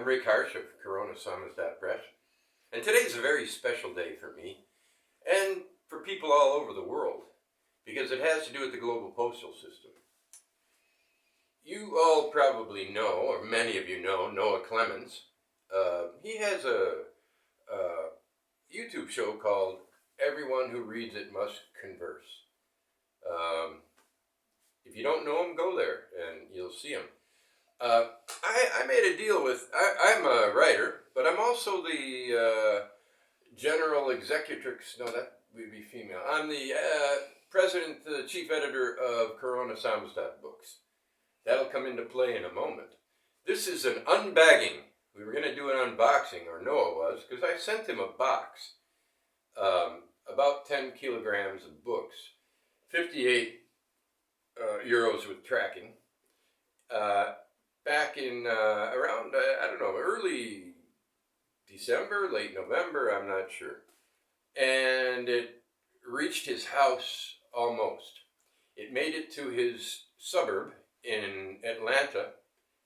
I'm Rick Harsh of Corona Samizdat Press, and today's a very special day for me and for people all over the world because it has to do with the global postal system. You all probably know, or many of you know, Noah Clemens. He has a YouTube show called Everyone Who Reads It Must Converse. If you don't know him, go there and you'll see him. I made a deal with, I'm a writer, but I'm also the general executrix, no, that would be female. I'm the president, the chief editor of Corona Samizdat Books. That'll come into play in a moment. This is an unbagging. We were going to do an unboxing, or Noah was, because I sent him a box, about 10 kilograms of books, 58 euros with tracking. Back in around, I don't know, early December, late November, I'm not sure. And it reached his house almost. It made it to his suburb in Atlanta,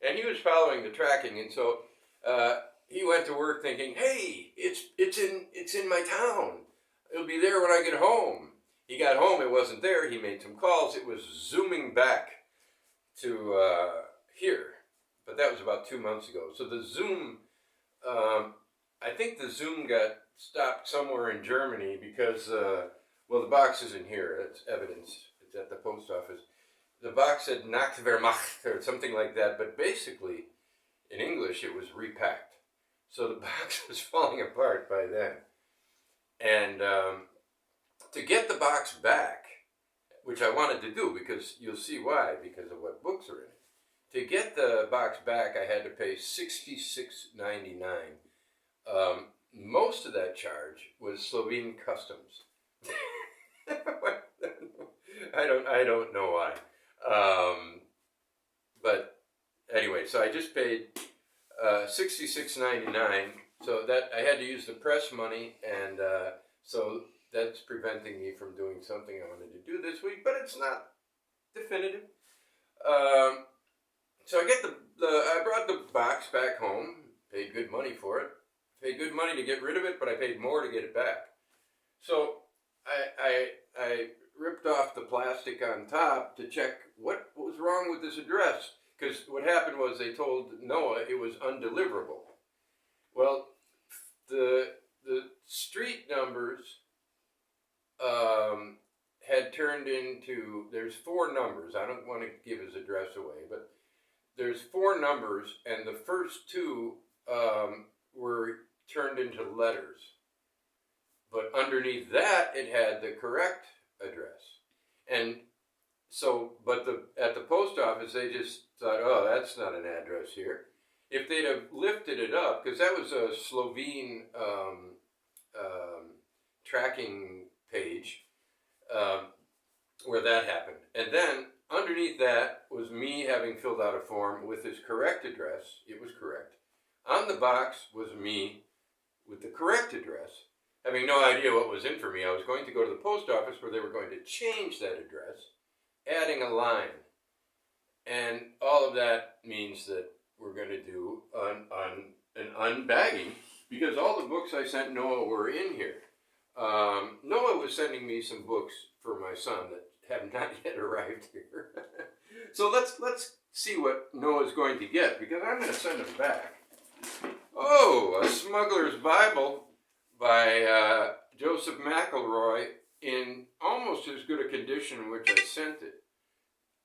and he was following the tracking, and so he went to work thinking, hey, it's in my town. It'll be there when I get home. He got home, it wasn't there. He made some calls. It was zooming back to here. But that was about 2 months ago. So the Zoom, I think the Zoom got stopped somewhere in Germany because, well, the box isn't here. That's evidence. It's at the post office. The box said Nachtwehrmacht or something like that. But basically, in English, it was repacked. So the box was falling apart by then. And to get the box back, which I wanted to do because you'll see why, because of what books are in it. To get the box back, I had to pay $66.99. Most of that charge was Slovene customs. I don't know why. But anyway, so I just paid $66.99. So that I had to use the press money, and so that's preventing me from doing something I wanted to do this week. But it's not definitive. So I brought the box back home, paid good money for it, paid good money to get rid of it, but I paid more to get it back. So I ripped off the plastic on top to check what was wrong with this address, because what happened was they told Noah it was undeliverable. Well, the street numbers had turned into, there's 4 numbers. I don't want to give his address away, but there's 4 numbers, and the first 2 were turned into letters. But underneath that, it had the correct address. And so, but at the post office, they just thought, oh, that's not an address here. If they'd have lifted it up, because that was a Slovene tracking page where that happened. And then underneath that was me having filled out a form with his correct address. It was correct. On the box was me with the correct address, having no idea what was in for me. I was going to go to the post office where they were going to change that address, adding a line. And all of that means that we're going to do an unbagging, because all the books I sent Noah were in here. Noah was sending me some books for my son that have not yet arrived here. So let's see what Noah's going to get, because I'm going to send him back. Oh, A Smuggler's Bible by Joseph McElroy in almost as good a condition in which I sent it.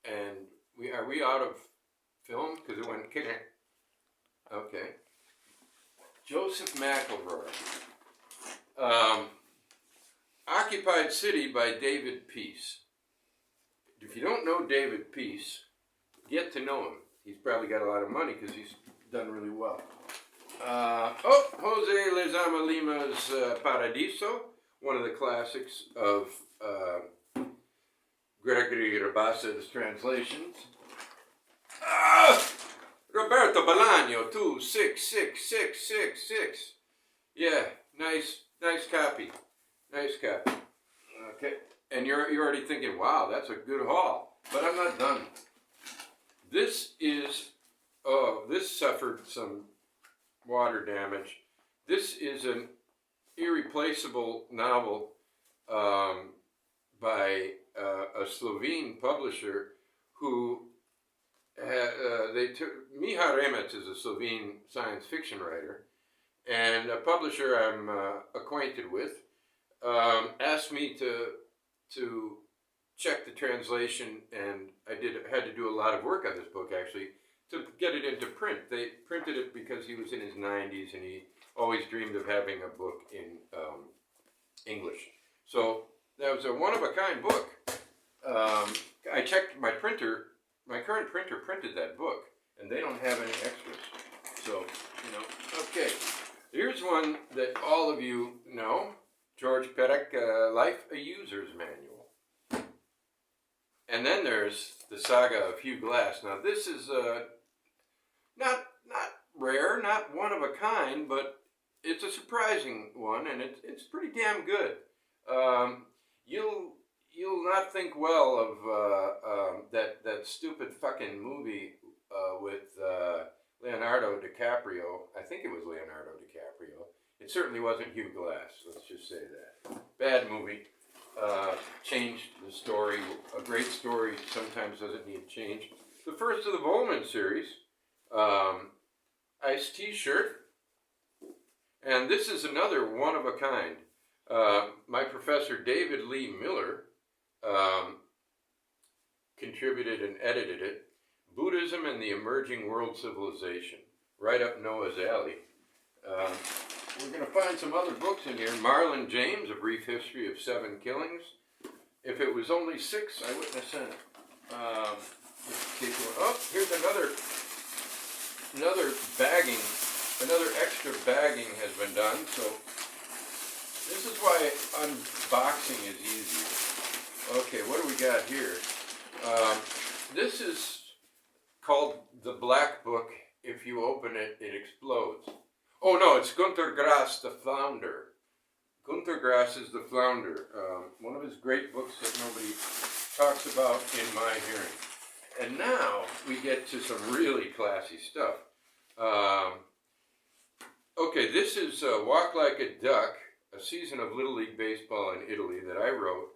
And are we out of film? Because it went kicking. Okay. Joseph McElroy. Occupied City by David Peace. If you don't know David Peace, get to know him. He's probably got a lot of money because he's done really well. Jose Lezama Lima's Paradiso, one of the classics of Gregory Rabasa's translations. Roberto Bolaño, 26666. Yeah, nice copy. Nice copy. Okay. And you're already thinking, wow, that's a good haul. But I'm not done. This suffered some Water Damage. This is an irreplaceable novel by a Slovene publisher who Miha Remec is a Slovene science fiction writer, and a publisher I'm acquainted with asked me to check the translation, and I had to do a lot of work on this book actually to get it into print. They printed it because he was in his 90s and he always dreamed of having a book in English. So that was a one-of-a-kind book. I checked my printer. My current printer printed that book, and they don't have any extras. So, okay. Here's one that all of you know. George Perec, Life a User's Manual. And then there's the saga of Hugh Glass. Now this is not rare, not one of a kind, but it's a surprising one, and it's pretty damn good. You'll not think well of that stupid fucking movie with Leonardo DiCaprio. I think it was Leonardo DiCaprio. It certainly wasn't Hugh Glass. Let's just say that. Bad movie. Changed the story. A great story sometimes doesn't need change. The first of the Bowman series, Ice-T shirt. And this is another one of a kind. My professor David Lee Miller contributed and edited it. Buddhism and the Emerging World Civilization. Right up Noah's alley. We're going to find some other books in here. Marlon James, A Brief History of 7 Killings. If it was only 6, I wouldn't have sent it. Oh, here's another bagging. Another extra bagging has been done. So this is why unboxing is easier. Okay, what do we got here? This is called The Black Book. If you open it, it explodes. Oh no, it's Günter Grass, The Flounder. Günter Grass is The Flounder. One of his great books that nobody talks about in my hearing. And now we get to some really classy stuff. Okay, this is Walk Like a Duck, a season of Little League Baseball in Italy that I wrote.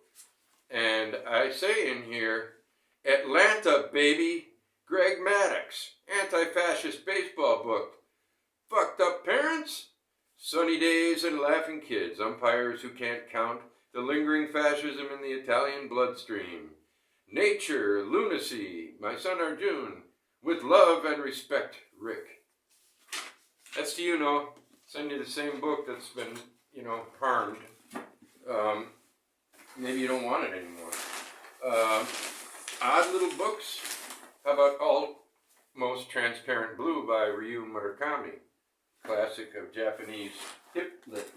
And I say in here, Atlanta, baby, Greg Maddux, anti-fascist baseball book. Fucked up parents, sunny days and laughing kids, umpires who can't count, the lingering fascism in the Italian bloodstream. Nature, lunacy, my son Arjun, with love and respect, Rick. That's to you, Noah. Send you the same book that's been, harmed. Maybe you don't want it anymore. Odd Little Books. How about Almost Transparent Blue by Ryu Murakami? Classic of Japanese hip lit.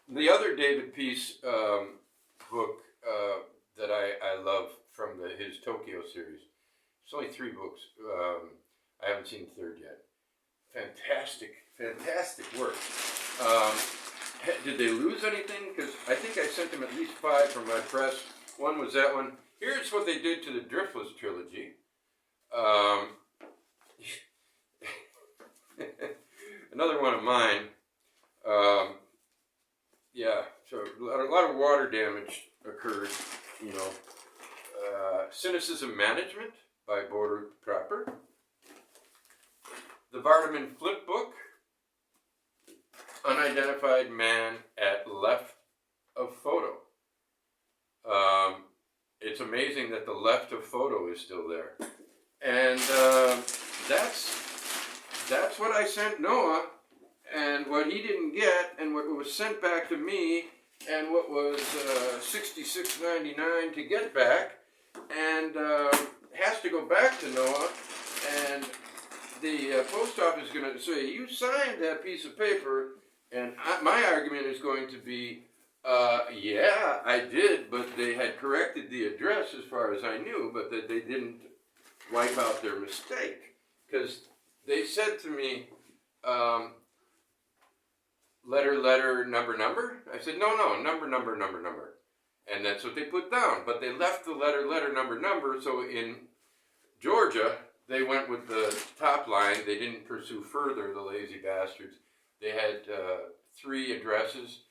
The other David Peace book that I love from his Tokyo series. It's only 3 books. I haven't seen the third yet. Fantastic work. Did they lose anything? Because I think I sent them at least 5 from my press. One was that one. Here's what they did to the Driftless trilogy. Another one of mine. So a lot of water damage occurred, Cynicism Management by Border Proper. The Vardaman Flip Book. Unidentified Man at Left of Photo. It's amazing that the left of photo is still there. And that's what I sent Noah, and what he didn't get, and what was sent back to me, and what was $66.99 to get back, and has to go back to Noah, and the post office is going to say, you signed that piece of paper, and my argument is going to be, yeah, I did, but they had corrected the address as far as I knew, but that they didn't wipe out their mistake. Because they said to me, letter, number. I said, no, number. And that's what they put down. But they left the letter, number. So in Georgia, they went with the top line. They didn't pursue further, the lazy bastards. They had 3 addresses.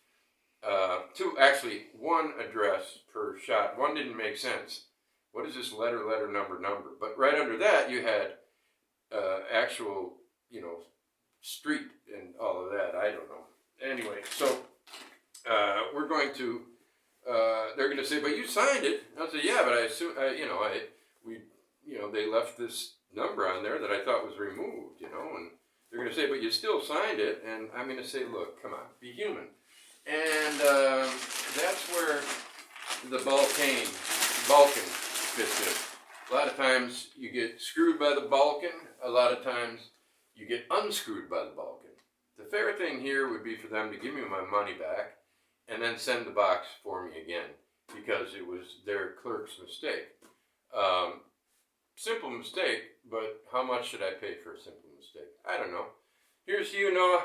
One address per shot. One didn't make sense. What is this letter, number? But right under that, you had actual, street and all of that. I don't know. Anyway, so we're going to, they're going to say, but you signed it. I'll say, yeah, but I assume, they left this number on there that I thought was removed, and they're going to say, but you still signed it. And I'm going to say, look, come on, be human. And that's where the Balkan fits in. A lot of times you get screwed by the Balkan. A lot of times you get unscrewed by the Balkan. The fair thing here would be for them to give me my money back and then send the box for me again, because it was their clerk's mistake. Simple mistake, but how much should I pay for a simple mistake? I don't know. Here's to you, Noah.